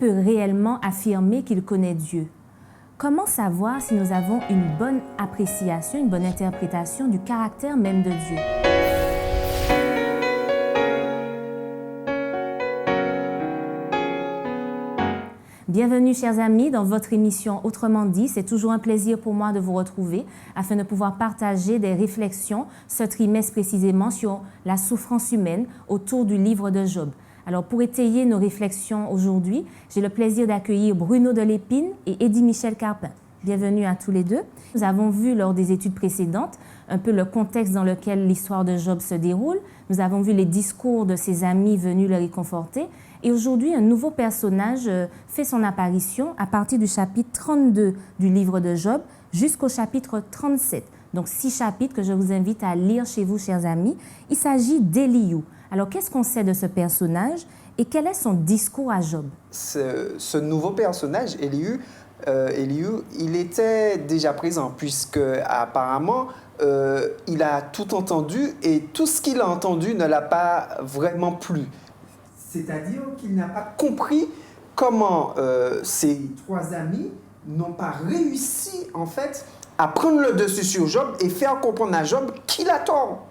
peut réellement affirmer qu'il connaît Dieu? Comment savoir si nous avons une bonne appréciation, une bonne interprétation du caractère même de Dieu? Bienvenue, chers amis, dans votre émission Autrement dit. C'est toujours un plaisir pour moi de vous retrouver afin de pouvoir partager des réflexions ce trimestre précisément sur la souffrance humaine autour du livre de Job. Alors, pour étayer nos réflexions aujourd'hui, j'ai le plaisir d'accueillir Bruno Delépine et Eddy Michel Carpin. Bienvenue à tous les deux. Nous avons vu lors des études précédentes un peu le contexte dans lequel l'histoire de Job se déroule. Nous avons vu les discours de ses amis venus le réconforter. Et aujourd'hui, un nouveau personnage fait son apparition à partir du chapitre 32 du livre de Job jusqu'au chapitre 37. Donc, 6 chapitres que je vous invite à lire chez vous, chers amis. Il s'agit d'Élihu. Alors, qu'est-ce qu'on sait de ce personnage et quel est son discours à Job? Ce nouveau personnage, Élihu, il était déjà présent puisque apparemment il a tout entendu et tout ce qu'il a entendu ne l'a pas vraiment plu. C'est-à-dire qu'il n'a pas compris comment ses 3 amis n'ont pas réussi en fait à prendre le dessus sur Job et faire comprendre à Job qu'il a tort.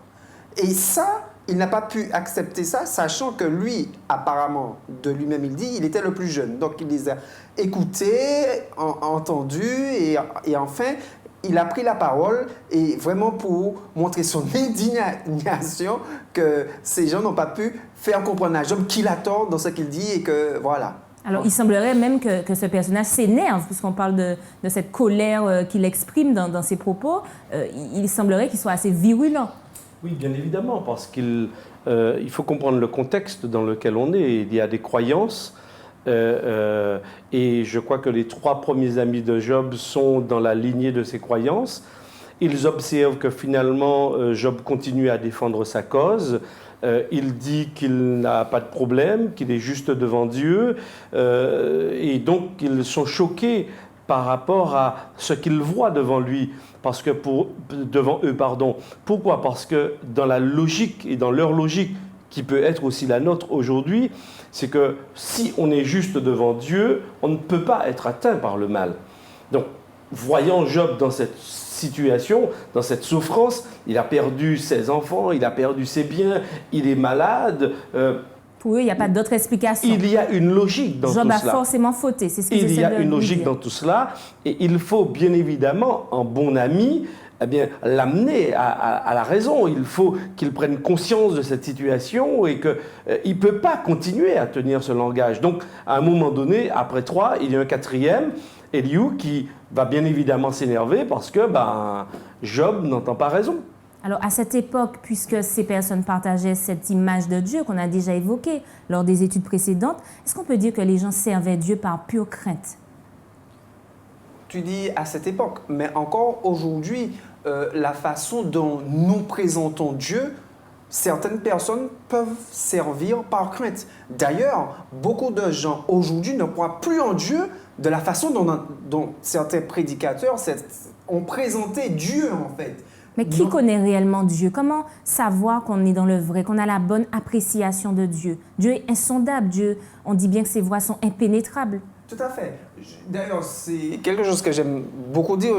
Et ça, il n'a pas pu accepter ça, sachant que lui, apparemment, de lui-même, il dit, il était le plus jeune. Donc, il les a écoutés, entendus, et enfin, il a pris la parole, et vraiment pour montrer son indignation que ces gens n'ont pas pu faire comprendre à Job qu'il a tort dans ce qu'il dit, et que voilà. Alors, il semblerait même que ce personnage s'énerve, puisqu'on parle de cette colère qu'il exprime dans ses propos. Il semblerait qu'il soit assez virulent. Oui, bien évidemment, parce qu'il faut comprendre le contexte dans lequel on est. Il y a des croyances, et je crois que les 3 premiers amis de Job sont dans la lignée de ces croyances. Ils observent que finalement, Job continue à défendre sa cause. Il dit qu'il n'a pas de problème, qu'il est juste devant Dieu, et donc ils sont choqués par rapport à ce qu'ils voient devant lui. Devant eux, pardon. Pourquoi? Parce que dans la logique et dans leur logique, qui peut être aussi la nôtre aujourd'hui, c'est que si on est juste devant Dieu, on ne peut pas être atteint par le mal. Donc, voyant Job dans cette situation, dans cette souffrance, il a perdu ses enfants, il a perdu ses biens, il est malade. Pour eux, il n'y a pas d'autre explication. Il y a une logique dans tout cela. Job a forcément fauté, c'est ce que Il y a une logique dans tout cela, et il faut bien évidemment, en bon ami, l'amener à la raison. Il faut qu'il prenne conscience de cette situation et qu'il ne peut pas continuer à tenir ce langage. Donc, à un moment donné, après 3, il y a un 4e, Élihu, qui va bien évidemment s'énerver parce que Job n'entend pas raison. Alors, à cette époque, puisque ces personnes partageaient cette image de Dieu qu'on a déjà évoquée lors des études précédentes, est-ce qu'on peut dire que les gens servaient Dieu par pure crainte? Tu dis à cette époque, mais encore aujourd'hui, la façon dont nous présentons Dieu, certaines personnes peuvent servir par crainte. D'ailleurs, beaucoup de gens aujourd'hui ne croient plus en Dieu de la façon dont certains prédicateurs ont présenté Dieu en fait. Mais qui connaît réellement Dieu? Comment savoir qu'on est dans le vrai, qu'on a la bonne appréciation de Dieu? Dieu est insondable, Dieu, on dit bien que ses voies sont impénétrables. Tout à fait. D'ailleurs, c'est quelque chose que j'aime beaucoup dire.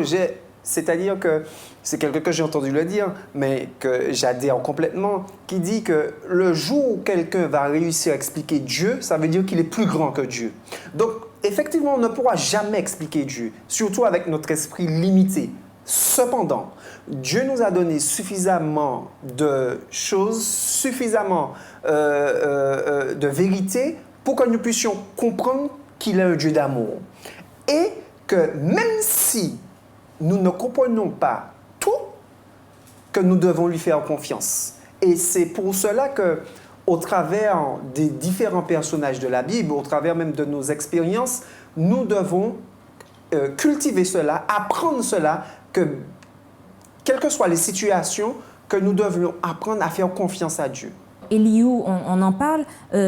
C'est-à-dire que c'est quelqu'un que j'ai entendu le dire, mais que j'adhère complètement, qui dit que le jour où quelqu'un va réussir à expliquer Dieu, ça veut dire qu'il est plus grand que Dieu. Donc, effectivement, on ne pourra jamais expliquer Dieu, surtout avec notre esprit limité. Cependant, Dieu nous a donné suffisamment de choses, suffisamment de vérité pour que nous puissions comprendre qu'il est un Dieu d'amour. Et que même si nous ne comprenons pas tout, que nous devons lui faire confiance. Et c'est pour cela que, au travers des différents personnages de la Bible, au travers même de nos expériences, nous devons cultiver cela, apprendre cela, que quelles que soient les situations, que nous devons apprendre à faire confiance à Dieu. Élihu, on en parle,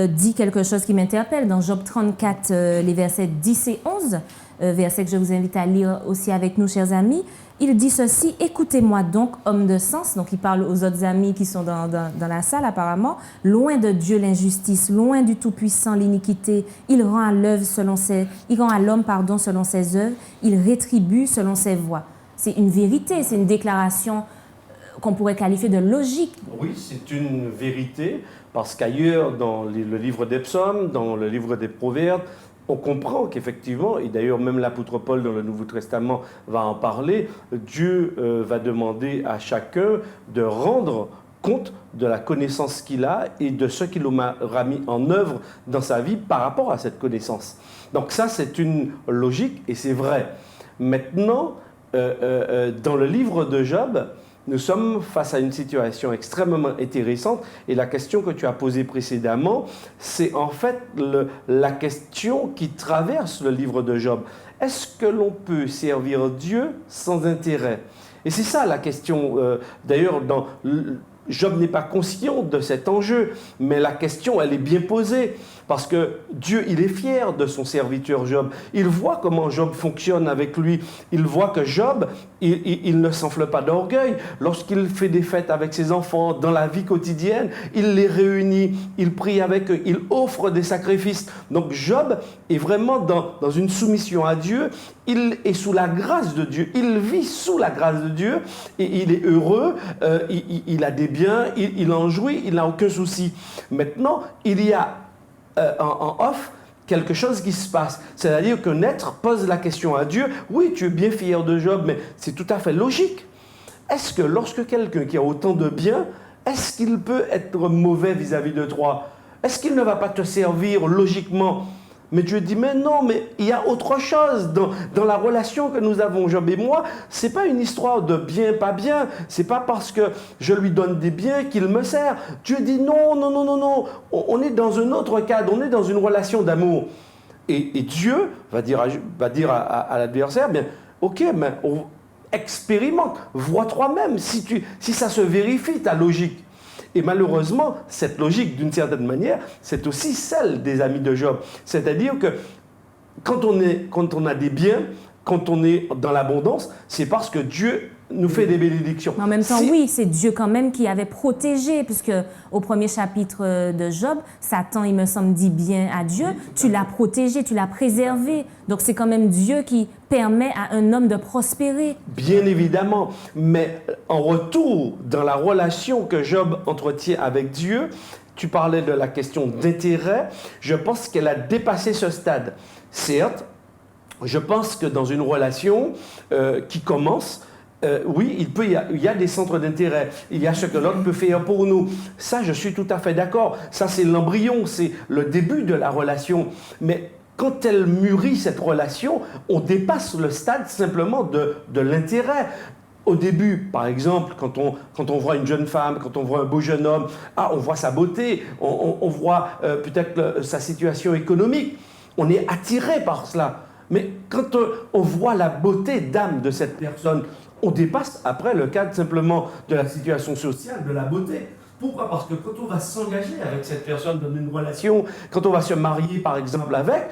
dit quelque chose qui m'interpelle dans Job 34, les versets 10 et 11, versets que je vous invite à lire aussi avec nous, chers amis. il dit ceci: « Écoutez-moi donc, homme de sens », donc il parle aux autres amis qui sont dans la salle apparemment, « loin de Dieu l'injustice, loin du Tout-Puissant l'iniquité, il rend à l'homme selon ses œuvres, il rétribue selon ses voies. » C'est une vérité, c'est une déclaration qu'on pourrait qualifier de logique. Oui, c'est une vérité, parce qu'ailleurs, dans le livre des psaumes, dans le livre des proverbes, on comprend qu'effectivement, et d'ailleurs même l'apôtre Paul dans le Nouveau Testament va en parler, Dieu va demander à chacun de rendre compte de la connaissance qu'il a et de ce qu'il aura mis en œuvre dans sa vie par rapport à cette connaissance. Donc ça, c'est une logique et c'est vrai. Maintenant, dans le livre de Job, nous sommes face à une situation extrêmement intéressante et la question que tu as posée précédemment, c'est en fait la question qui traverse le livre de Job. Est-ce que l'on peut servir Dieu sans intérêt? Et c'est ça la question. D'ailleurs, Job n'est pas conscient de cet enjeu, mais la question, elle est bien posée. Parce que Dieu, il est fier de son serviteur Job. Il voit comment Job fonctionne avec lui. Il voit que Job, il ne s'enfle pas d'orgueil. Lorsqu'il fait des fêtes avec ses enfants, dans la vie quotidienne, il les réunit, il prie avec eux, il offre des sacrifices. Donc Job est vraiment dans une soumission à Dieu. Il est sous la grâce de Dieu. Il vit sous la grâce de Dieu et il est heureux. Il a des biens, il en jouit, il n'a aucun souci. Maintenant, il y a en off, quelque chose qui se passe. C'est-à-dire qu'un être pose la question à Dieu, oui, tu es bien fier de Job, mais c'est tout à fait logique. Est-ce que lorsque quelqu'un qui a autant de biens, est-ce qu'il peut être mauvais vis-à-vis de toi? Est-ce qu'il ne va pas te servir logiquement? Mais Dieu dit, mais non, mais il y a autre chose dans la relation que nous avons, Job et moi. Ce n'est pas une histoire de bien, pas bien. Ce n'est pas parce que je lui donne des biens qu'il me sert. Dieu dit, non, non, non, non, non. On est dans un autre cadre, on est dans une relation d'amour. Et Dieu va dire à l'adversaire, bien, ok, mais expérimente, vois toi-même si ça se vérifie, ta logique. Et malheureusement, cette logique, d'une certaine manière, c'est aussi celle des amis de Job. C'est-à-dire que quand on a des biens, quand on est dans l'abondance, c'est parce que Dieu nous fait des bénédictions. Mais en même temps, oui, c'est Dieu quand même qui avait protégé, puisque au premier chapitre de Job, Satan, il me semble, dit bien à Dieu, tu l'as protégé, tu l'as préservé. Donc c'est quand même Dieu qui permet à un homme de prospérer. Bien évidemment, mais en retour, dans la relation que Job entretient avec Dieu, tu parlais de la question d'intérêt, je pense qu'elle a dépassé ce stade. Certes, je pense que dans une relation qui commence, oui, il y a des centres d'intérêt. Il y a ce que l'autre peut faire pour nous. Ça, je suis tout à fait d'accord. Ça, c'est l'embryon, c'est le début de la relation. Mais quand elle mûrit, cette relation, on dépasse le stade simplement de l'intérêt. Au début, par exemple, quand on voit une jeune femme, quand on voit un beau jeune homme, on voit sa beauté, on voit peut-être sa situation économique. On est attiré par cela. Mais quand on voit la beauté d'âme de cette personne, on dépasse après le cadre simplement de la situation sociale, de la beauté. Pourquoi? Parce que quand on va s'engager avec cette personne dans une relation, quand on va se marier par exemple avec,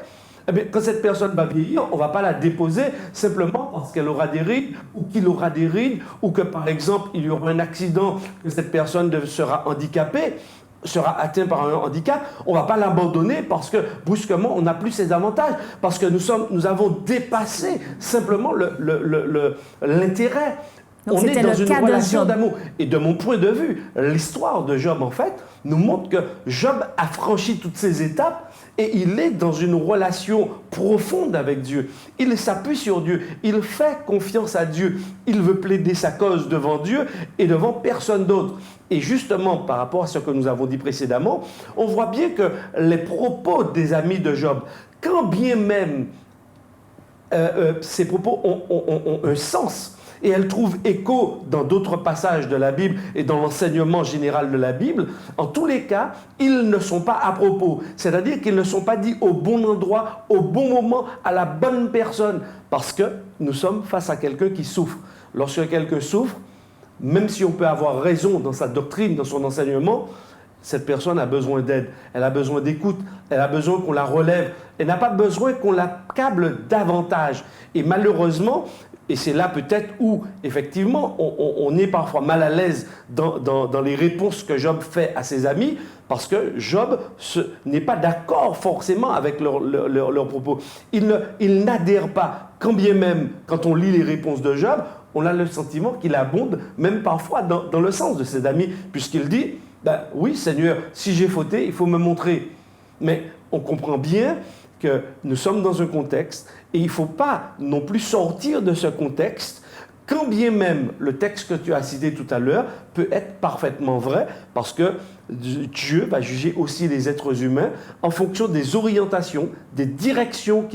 eh bien, quand cette personne va vieillir, on ne va pas la déposer simplement parce qu'elle aura des rides ou qu'il aura des rides ou que par exemple il y aura un accident, que cette personne sera handicapée, sera atteint par un handicap, on ne va pas l'abandonner parce que brusquement on n'a plus ses avantages, parce que nous avons dépassé simplement l'intérêt. Donc, on est dans une relation Job. d'amour. Et de mon point de vue, l'histoire de Job, en fait, nous montre que Job a franchi toutes ces étapes et il est dans une relation profonde avec Dieu. Il s'appuie sur Dieu. Il fait confiance à Dieu. Il veut plaider sa cause devant Dieu et devant personne d'autre. Et justement, par rapport à ce que nous avons dit précédemment, on voit bien que les propos des amis de Job, quand bien même ces propos ont un sens, et elles trouvent écho dans d'autres passages de la Bible et dans l'enseignement général de la Bible, en tous les cas, ils ne sont pas à propos. C'est-à-dire qu'ils ne sont pas dits au bon endroit, au bon moment, à la bonne personne. Parce que nous sommes face à quelqu'un qui souffre. Lorsque quelqu'un souffre, même si on peut avoir raison dans sa doctrine, dans son enseignement, cette personne a besoin d'aide, elle a besoin d'écoute, elle a besoin qu'on la relève, elle n'a pas besoin qu'on l'accable davantage. Et malheureusement, Et c'est là peut-être où, effectivement, on est parfois mal à l'aise dans les réponses que Job fait à ses amis, parce que Job n'est pas d'accord forcément avec leurs propos. Il n'adhère pas, quand bien même, quand on lit les réponses de Job, on a le sentiment qu'il abonde, même parfois, dans le sens de ses amis, puisqu'il dit, ben, oui Seigneur, si j'ai fauté, il faut me montrer. Mais on comprend bien que nous sommes dans un contexte et il ne faut pas non plus sortir de ce contexte, quand bien même le texte que tu as cité tout à l'heure peut être parfaitement vrai, parce que Dieu va juger aussi les êtres humains en fonction des orientations, des directions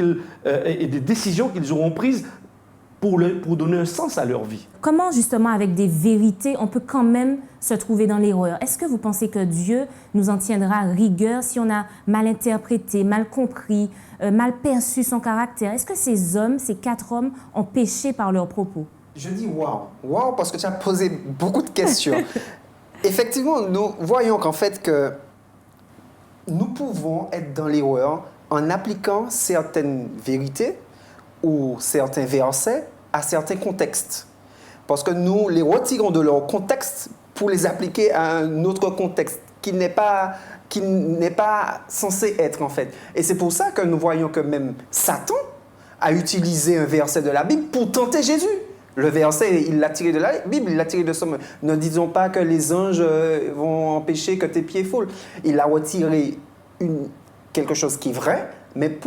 et des décisions qu'ils auront prises pour donner un sens à leur vie. Comment justement avec des vérités on peut quand même se trouver dans l'erreur? Est-ce que vous pensez que Dieu nous en tiendra rigueur si on a mal interprété, mal compris, mal perçu son caractère? Est-ce que ces hommes, ces 4 hommes, ont péché par leurs propos? Je dis waouh, parce que tu as posé beaucoup de questions. Effectivement, nous voyons qu'en fait que nous pouvons être dans l'erreur en appliquant certaines vérités ou certains versets à certains contextes. Parce que nous les retirons de leur contexte pour les appliquer à un autre contexte qui n'est pas censé être en fait. Et c'est pour ça que nous voyons que même Satan a utilisé un verset de la Bible pour tenter Jésus. Le verset, il l'a tiré de la Bible, il l'a tiré de son... Ne disons pas que les anges vont empêcher que tes pieds foulent. Il a retiré quelque chose qui est vrai, mais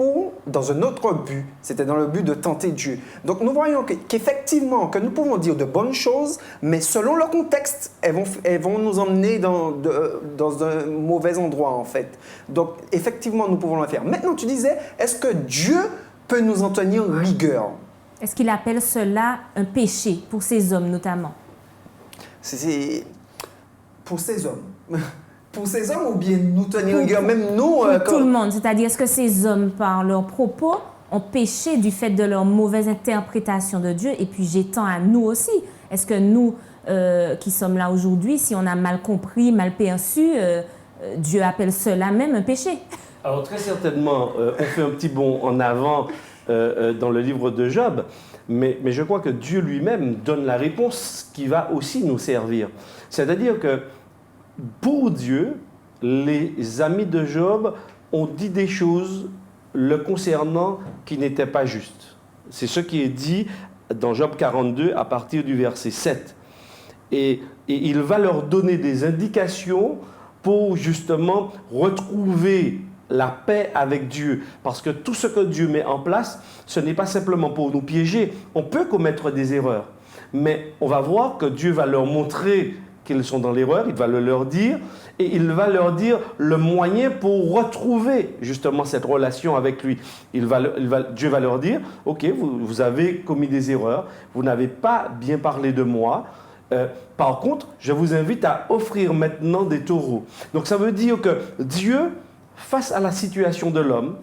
dans un autre but. C'était dans le but de tenter Dieu. Donc nous voyons qu'effectivement, que nous pouvons dire de bonnes choses, mais selon le contexte, elles vont nous emmener dans un mauvais endroit en fait. Donc effectivement, nous pouvons le faire. Maintenant, tu disais, est-ce que Dieu peut nous en tenir rigueur? Est-ce qu'il appelle cela un péché pour ces hommes notamment? C'est pour ces hommes. Pour ces hommes ou bien nous tenir rigueur, même nous... Pour tout le monde, c'est-à-dire est-ce que ces hommes, par leurs propos, ont péché du fait de leur mauvaise interprétation de Dieu? Et puis j'étends à nous aussi. Est-ce que nous, qui sommes là aujourd'hui, si on a mal compris, mal perçu, Dieu appelle cela même un péché? Alors très certainement, on fait un petit bond en avant dans le livre de Job, mais je crois que Dieu lui-même donne la réponse qui va aussi nous servir. C'est-à-dire que pour Dieu, les amis de Job ont dit des choses le concernant qui n'étaient pas justes. C'est ce qui est dit dans Job 42 à partir du verset 7. Et il va leur donner des indications pour justement retrouver la paix avec Dieu. Parce que tout ce que Dieu met en place, ce n'est pas simplement pour nous piéger. On peut commettre des erreurs, mais on va voir que Dieu va leur montrer qu'ils sont dans l'erreur, il va le leur dire, et il va leur dire le moyen pour retrouver justement cette relation avec lui. Dieu va leur dire, ok, vous avez commis des erreurs, vous n'avez pas bien parlé de moi, par contre, je vous invite à offrir maintenant des taureaux. Donc ça veut dire que Dieu, face à la situation de l'homme,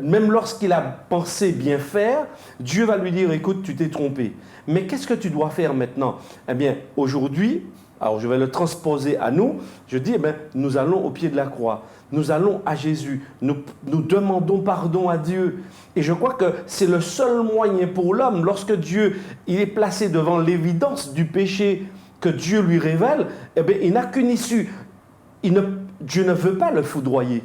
même lorsqu'il a pensé bien faire, Dieu va lui dire, écoute, tu t'es trompé. Mais qu'est-ce que tu dois faire maintenant? Eh bien, aujourd'hui, alors je vais le transposer à nous, je dis, eh bien, nous allons au pied de la croix, nous allons à Jésus, nous demandons pardon à Dieu. Et je crois que c'est le seul moyen pour l'homme, lorsque Dieu il est placé devant l'évidence du péché que Dieu lui révèle, eh bien, il n'a qu'une issue. Dieu ne veut pas le foudroyer.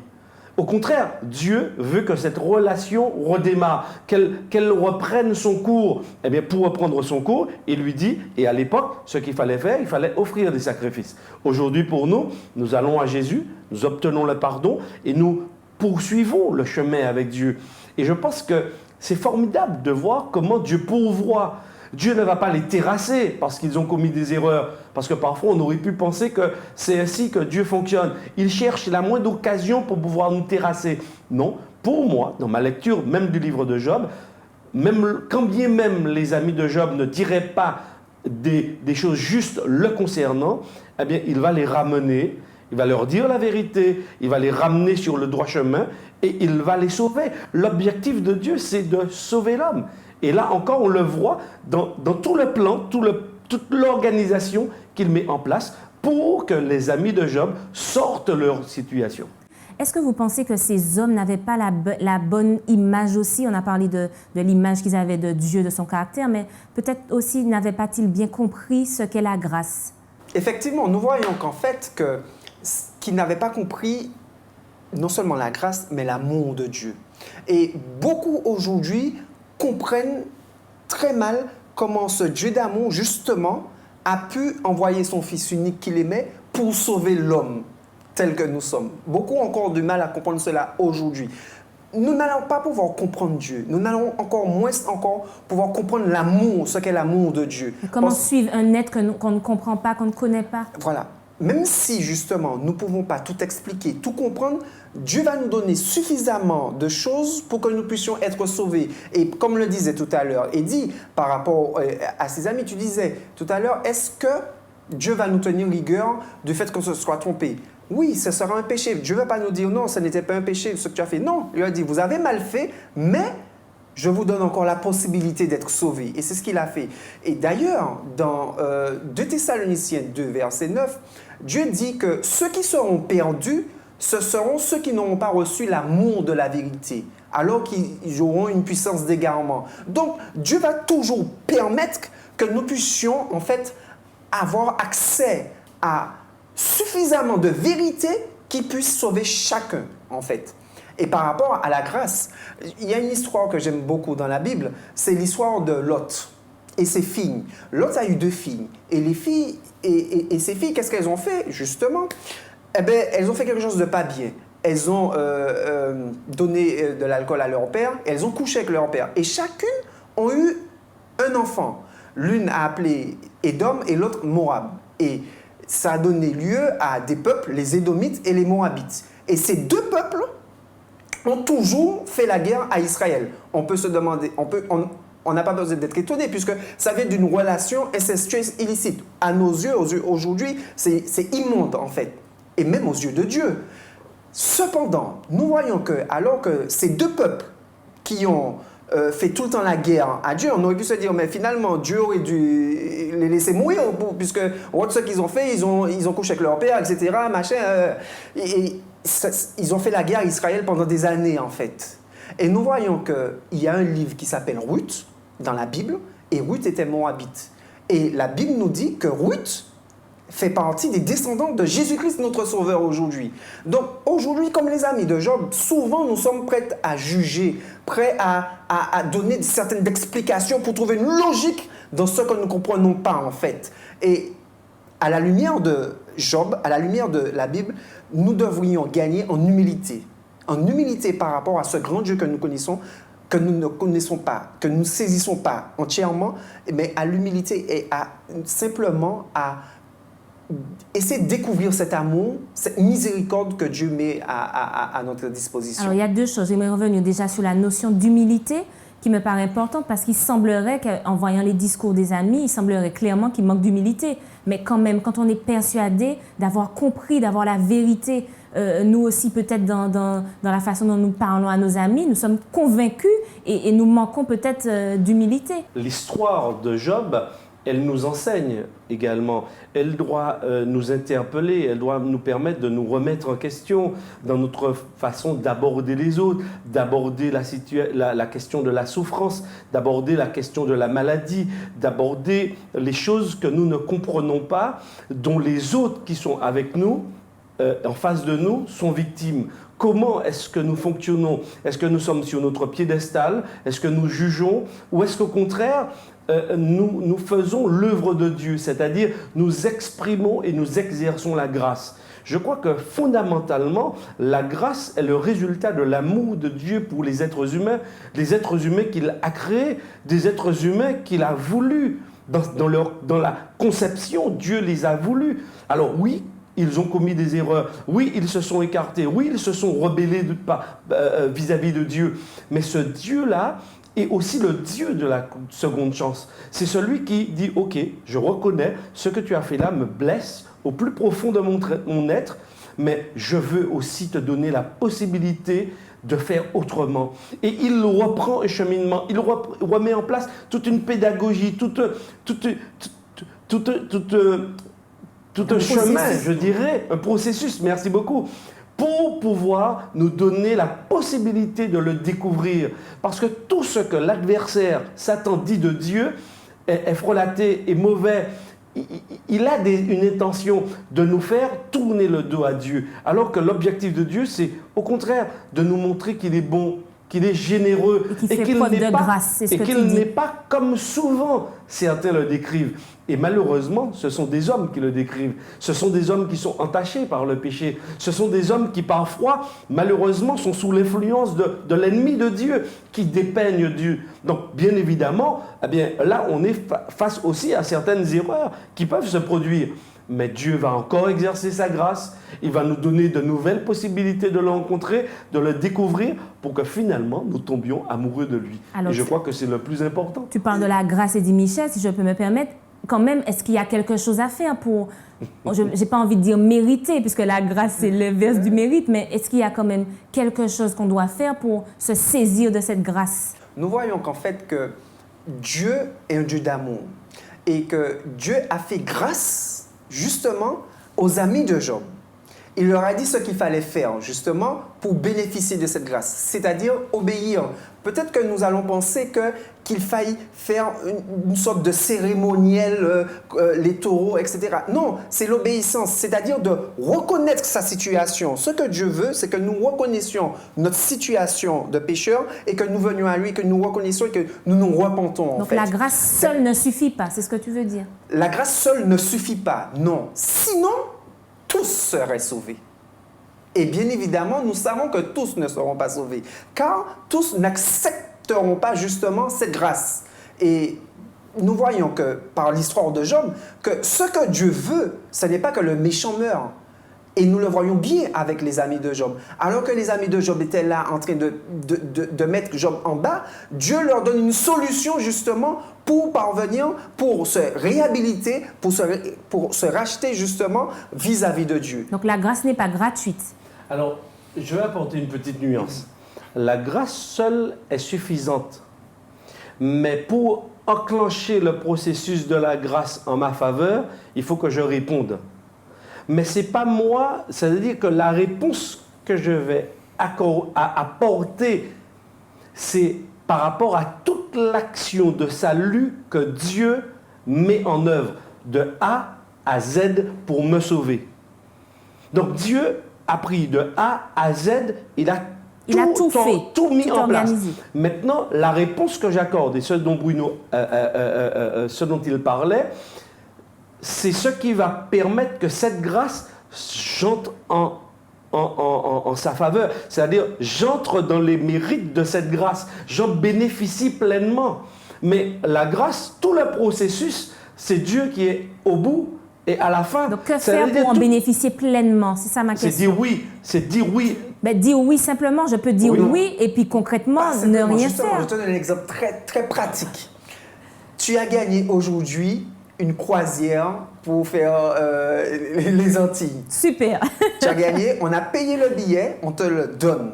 Au contraire, Dieu veut que cette relation redémarre, qu'elle reprenne son cours. Eh bien, pour reprendre son cours, il lui dit, et à l'époque, ce qu'il fallait faire, il fallait offrir des sacrifices. Aujourd'hui, pour nous, nous allons à Jésus, nous obtenons le pardon et nous poursuivons le chemin avec Dieu. Et je pense que c'est formidable de voir comment Dieu pourvoit. Dieu ne va pas les terrasser parce qu'ils ont commis des erreurs. Parce que parfois, on aurait pu penser que c'est ainsi que Dieu fonctionne. Il cherche la moindre occasion pour pouvoir nous terrasser. Non, pour moi, dans ma lecture même du livre de Job, quand bien même les amis de Job ne diraient pas des choses justes le concernant, eh bien, il va les ramener, il va leur dire la vérité, il va les ramener sur le droit chemin et il va les sauver. L'objectif de Dieu, c'est de sauver l'homme. Et là encore, on le voit dans tout le plan, toute l'organisation qu'il met en place pour que les amis de Job sortent de leur situation. est-ce que vous pensez que ces hommes n'avaient pas la bonne image aussi? On a parlé de l'image qu'ils avaient de Dieu, de son caractère, mais peut-être aussi n'avaient pas-ils bien compris ce qu'est la grâce? Effectivement, nous voyons qu'en fait, qu'ils n'avaient pas compris non seulement la grâce, mais l'amour de Dieu. Et beaucoup aujourd'hui comprennent très mal comment ce Dieu d'amour, justement, a pu envoyer son Fils unique qu'il aimait pour sauver l'homme tel que nous sommes. Beaucoup ont encore du mal à comprendre cela aujourd'hui. Nous n'allons pas pouvoir comprendre Dieu. Nous n'allons encore moins encore pouvoir comprendre l'amour, ce qu'est l'amour de Dieu. Comment suivre un être qu'on ne comprend pas, qu'on ne connaît pas? Voilà. Même si, justement, nous ne pouvons pas tout expliquer, tout comprendre, Dieu va nous donner suffisamment de choses pour que nous puissions être sauvés. Et comme le disait tout à l'heure Eddie, par rapport à ses amis, tu disais tout à l'heure, est-ce que Dieu va nous tenir rigueur du fait qu'on se soit trompé? Oui, ce sera un péché. Dieu ne va pas nous dire non, ce n'était pas un péché ce que tu as fait. Non, il a dit, vous avez mal fait, mais je vous donne encore la possibilité d'être sauvé. Et c'est ce qu'il a fait. Et d'ailleurs, dans 2 Thessaloniciens 2, verset 9, Dieu dit que ceux qui seront perdus, ce seront ceux qui n'auront pas reçu l'amour de la vérité, alors qu'ils auront une puissance d'égarement. Donc, Dieu va toujours permettre que nous puissions, en fait, avoir accès à suffisamment de vérité qui puisse sauver chacun, en fait. Et par rapport à la grâce, il y a une histoire que j'aime beaucoup dans la Bible, c'est l'histoire de Lot et ses filles. Lot a eu 2 filles. Et les filles, et ces filles, qu'est-ce qu'elles ont fait, justement? Eh bien, elles ont fait quelque chose de pas bien. Elles ont donné de l'alcool à leur père, elles ont couché avec leur père. Et chacune ont eu un enfant. L'une a appelé Édom et l'autre Moab. Et ça a donné lieu à des peuples, les Édomites et les Moabites. Et ces 2 peuples ont toujours fait la guerre à Israël. On peut se demander, on n'a pas besoin d'être étonné puisque ça vient d'une relation incestueuse illicite. À nos yeux, aujourd'hui, c'est immonde en fait, et même aux yeux de Dieu. Cependant, nous voyons que, alors que ces 2 peuples qui ont fait tout le temps la guerre à Dieu, on aurait pu se dire, mais finalement, Dieu aurait dû les laisser mourir, puisque ce qu'ils ont fait, ils ont couché avec leur père, etc., machin, ils ont fait la guerre à Israël pendant des années, en fait. Et nous voyons qu'il y a un livre qui s'appelle Ruth, dans la Bible, et Ruth était moabite. Et la Bible nous dit que Ruth fait partie des descendants de Jésus-Christ, notre Sauveur, aujourd'hui. Donc, aujourd'hui, comme les amis de Job, souvent, nous sommes prêts à juger, prêts à donner certaines explications pour trouver une logique dans ce que nous ne comprenons pas, en fait. Et à la lumière de Job, à la lumière de la Bible, nous devrions gagner en humilité. En humilité par rapport à ce grand Dieu que nous connaissons, que nous ne connaissons pas, que nous ne saisissons pas entièrement, mais à l'humilité et simplement à essayer de découvrir cet amour, cette miséricorde que Dieu met à notre disposition. Alors, il y a 2 choses. J'aimerais revenir déjà sur la notion d'humilité qui me paraît importante parce qu'il semblerait qu'en voyant les discours des amis, il semblerait clairement qu'il manque d'humilité. Mais quand même, quand on est persuadé d'avoir compris, d'avoir la vérité, nous aussi peut-être dans la façon dont nous parlons à nos amis, nous sommes convaincus et nous manquons peut-être d'humilité. L'histoire de Job, elle nous enseigne également. Elle doit nous interpeller, elle doit nous permettre de nous remettre en question dans notre façon d'aborder les autres, d'aborder la question de la souffrance, d'aborder la question de la maladie, d'aborder les choses que nous ne comprenons pas, dont les autres qui sont avec nous, en face de nous, sont victimes. Comment est-ce que nous fonctionnons? Est-ce que nous sommes sur notre piédestal? Est-ce que nous jugeons? Ou est-ce qu'au contraire, nous faisons l'œuvre de Dieu, c'est-à-dire nous exprimons et nous exerçons la grâce? Je crois que fondamentalement, la grâce est le résultat de l'amour de Dieu pour les êtres humains qu'il a créés, des êtres humains qu'il a voulu. Dans la conception, Dieu les a voulus. Alors oui, ils ont commis des erreurs, oui, ils se sont écartés, oui, ils se sont rebellés vis-à-vis de Dieu. Mais ce Dieu-là est aussi le Dieu de la seconde chance. C'est celui qui dit, ok, je reconnais, ce que tu as fait là me blesse au plus profond de mon être, mais je veux aussi te donner la possibilité de faire autrement. Et il reprend un cheminement, il remet en place toute une pédagogie, tout un chemin, je dirais, un processus, merci beaucoup, pour pouvoir nous donner la possibilité de le découvrir. Parce que tout ce que l'adversaire, Satan, dit de Dieu est frelaté, est mauvais. Il a une intention de nous faire tourner le dos à Dieu. Alors que l'objectif de Dieu, c'est au contraire de nous montrer qu'il est bon, qu'il est généreux et qu'il n'est pas comme souvent certains le décrivent. Et malheureusement, ce sont des hommes qui le décrivent. Ce sont des hommes qui sont entachés par le péché. Ce sont des hommes qui parfois, malheureusement, sont sous l'influence de l'ennemi de Dieu, qui dépeignent Dieu. Donc, bien évidemment, eh bien, là, on est face aussi à certaines erreurs qui peuvent se produire. Mais Dieu va encore exercer sa grâce. Il va nous donner de nouvelles possibilités de le rencontrer, de le découvrir, pour que finalement, nous tombions amoureux de lui. Alors, et je crois que c'est le plus important. Tu parles de la grâce, Eddie Michel, si je peux me permettre. Quand même, est-ce qu'il y a quelque chose à faire pour, je n'ai pas envie de dire mériter, puisque la grâce, c'est l'inverse du mérite, mais est-ce qu'il y a quand même quelque chose qu'on doit faire pour se saisir de cette grâce? Nous voyons qu'en fait, que Dieu est un Dieu d'amour et que Dieu a fait grâce, justement, aux amis de Job. Il leur a dit ce qu'il fallait faire, justement, pour bénéficier de cette grâce, c'est-à-dire obéir. Peut-être que nous allons penser qu'il faille faire une sorte de cérémoniel, les taureaux, etc. Non, c'est l'obéissance, c'est-à-dire de reconnaître sa situation. Ce que Dieu veut, c'est que nous reconnaissions notre situation de pécheur et que nous venions à lui, que nous reconnaissions et que nous nous repentons. Donc la grâce seule ne suffit pas, c'est ce que tu veux dire? La grâce seule ne suffit pas, non. Sinon, tous seraient sauvés. Et bien évidemment, nous savons que tous ne seront pas sauvés, car tous n'accepteront pas justement cette grâce. Et nous voyons que par l'histoire de Job, que ce que Dieu veut, ce n'est pas que le méchant meure. Et nous le voyons bien avec les amis de Job. Alors que les amis de Job étaient là en train de mettre Job en bas, Dieu leur donne une solution justement pour parvenir, pour se réhabiliter, pour se racheter justement vis-à-vis de Dieu. Donc la grâce n'est pas gratuite. Alors, je vais apporter une petite nuance. La grâce seule est suffisante. Mais pour enclencher le processus de la grâce en ma faveur, il faut que je réponde. Mais ce n'est pas moi, c'est-à-dire que la réponse que je vais apporter, c'est par rapport à toute l'action de salut que Dieu met en œuvre, de A à Z pour me sauver. Donc Dieu a pris de A à Z, il a tout mis en place. Maintenant, la réponse que j'accorde, et ce dont Bruno, ce dont il parlait, c'est ce qui va permettre que cette grâce j'entre en sa faveur. C'est-à-dire, j'entre dans les mérites de cette grâce. J'en bénéficie pleinement. Mais la grâce, tout le processus, c'est Dieu qui est au bout et à la fin. Donc, que faire pour en bénéficier pleinement? C'est ça ma question. C'est dire oui. Ben, dire oui simplement. Je peux dire oui et puis concrètement ne rien faire. Je te donne un exemple très, très pratique. Tu as gagné aujourd'hui une croisière pour faire les Antilles. Super. Tu as gagné, on a payé le billet, on te le donne.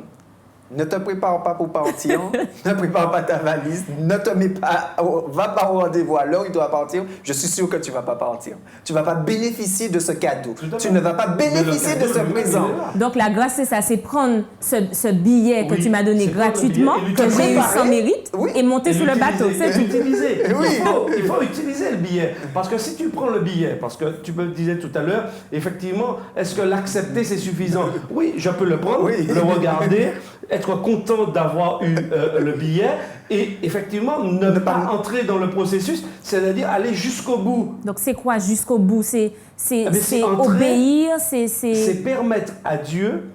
Ne te prépare pas pour partir, ne prépare pas ta valise, ne te mets pas, va pas au rendez-vous à l'heure où il doit partir. Je suis sûr que tu ne vas pas partir. Tu ne vas pas bénéficier de ce cadeau. Tu ne vas pas bénéficier de ce présent. Donc la grâce, c'est ça, c'est prendre ce billet que tu m'as donné gratuitement, que j'ai eu sans mérite, et monter sur le bateau. C'est utiliser. Il faut utiliser le billet. Parce que si tu prends le billet, parce que tu me disais tout à l'heure, effectivement, est-ce que l'accepter c'est suffisant? Oui, je peux le prendre, le regarder, être content d'avoir eu le billet et effectivement ne pas entrer dans le processus, c'est-à-dire aller jusqu'au bout. Donc c'est quoi jusqu'au bout? C'est obéir, c'est permettre à Dieu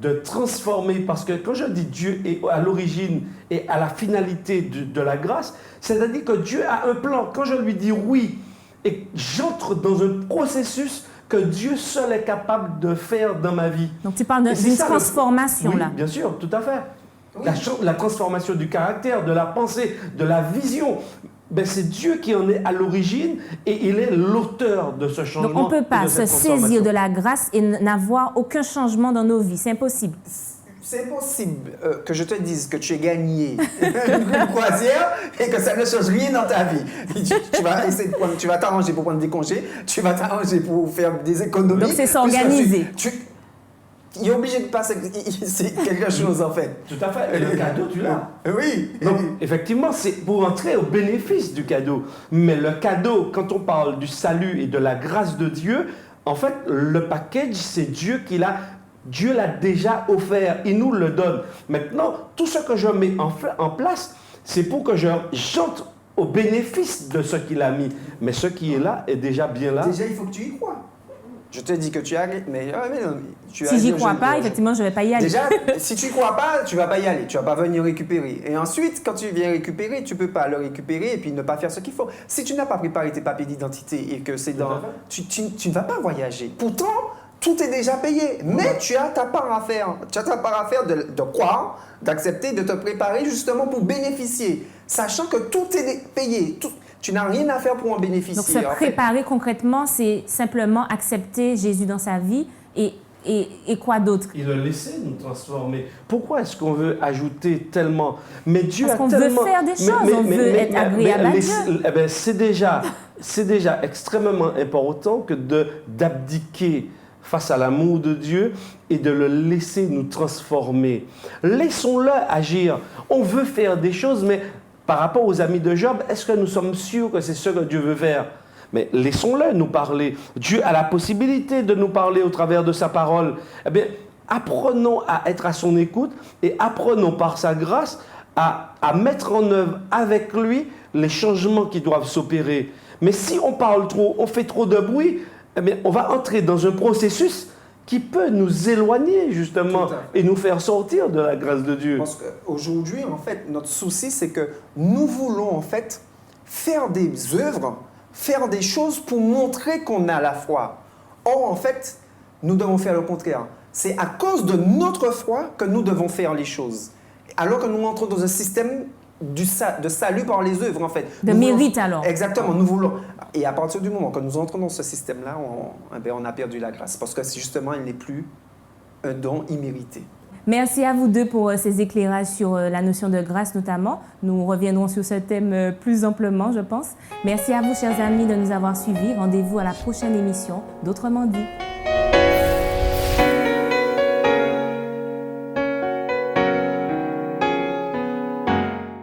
de transformer, parce que quand je dis Dieu est à l'origine et à la finalité de la grâce, c'est-à-dire que Dieu a un plan. Quand je lui dis oui et j'entre dans un processus que Dieu seul est capable de faire dans ma vie. Donc tu parles d'une transformation là. Oui, bien sûr, tout à fait. Oui. La transformation du caractère, de la pensée, de la vision. Ben, c'est Dieu qui en est à l'origine et il est l'auteur de ce changement. Donc on ne peut pas se saisir de la grâce et n'avoir aucun changement dans nos vies. C'est impossible. C'est impossible que je te dise que tu as gagné une croisière et que ça ne change rien dans ta vie. Tu vas t'arranger pour prendre des congés, tu vas t'arranger pour faire des économies. Donc c'est s'organiser. il est obligé de passer. C'est quelque chose, en fait. Tout à fait. Et le cadeau, tu l'as. Oui. Donc, effectivement, c'est pour entrer au bénéfice du cadeau. Mais le cadeau, quand on parle du salut et de la grâce de Dieu, en fait, le package, c'est Dieu qui l'a. Dieu l'a déjà offert, il nous le donne. Maintenant, tout ce que je mets en place, c'est pour que j'entre au bénéfice de ce qu'il a mis. Mais ce qui est là est déjà bien là. Déjà, il faut que tu y crois. Je te dis que tu arrives, mais non, si j'y crois pas, effectivement, je ne vais pas y aller. Déjà, si tu ne crois pas, tu ne vas pas y aller. Tu ne vas pas venir récupérer. Et ensuite, quand tu viens récupérer, tu ne peux pas le récupérer et puis ne pas faire ce qu'il faut. Si tu n'as pas préparé tes papiers d'identité et que c'est dans... Tu ne vas pas voyager. Pourtant, tout est déjà payé. Mais tu as ta part à faire. Tu as ta part à faire de croire, d'accepter, de te préparer justement pour bénéficier. Sachant que tout est payé. Tu n'as rien à faire pour en bénéficier. Donc, se préparer concrètement, c'est simplement accepter Jésus dans sa vie et quoi d'autre? Et le laisser nous transformer. Pourquoi est-ce qu'on veut ajouter tellement? Mais Dieu Parce qu'on veut faire des choses, on veut être agréable à Dieu. Eh bien, c'est déjà extrêmement important que d'abdiquer face à l'amour de Dieu et de le laisser nous transformer. Laissons-le agir. On veut faire des choses, mais par rapport aux amis de Job, est-ce que nous sommes sûrs que c'est ce que Dieu veut faire? Mais laissons-le nous parler. Dieu a la possibilité de nous parler au travers de sa parole. Eh bien, apprenons à être à son écoute et apprenons par sa grâce à mettre en œuvre avec lui les changements qui doivent s'opérer. Mais si on parle trop, on fait trop de bruit, eh bien, on va entrer dans un processus qui peut nous éloigner justement et nous faire sortir de la grâce de Dieu. Parce qu'aujourd'hui, en fait, notre souci, c'est que nous voulons en fait faire des œuvres, faire des choses pour montrer qu'on a la foi. Or, en fait, nous devons faire le contraire. C'est à cause de notre foi que nous devons faire les choses. Alors que nous entrons dans un système de salut par les œuvres, en fait. De mérite, alors. Exactement. Nous voulons... Et à partir du moment que nous entrons dans ce système-là, on a perdu la grâce. Parce que justement, il n'est plus un don immérité. Merci à vous deux pour ces éclairages sur la notion de grâce notamment. Nous reviendrons sur ce thème plus amplement, je pense. Merci à vous, chers amis, de nous avoir suivis. Rendez-vous à la prochaine émission d'Autrement dit.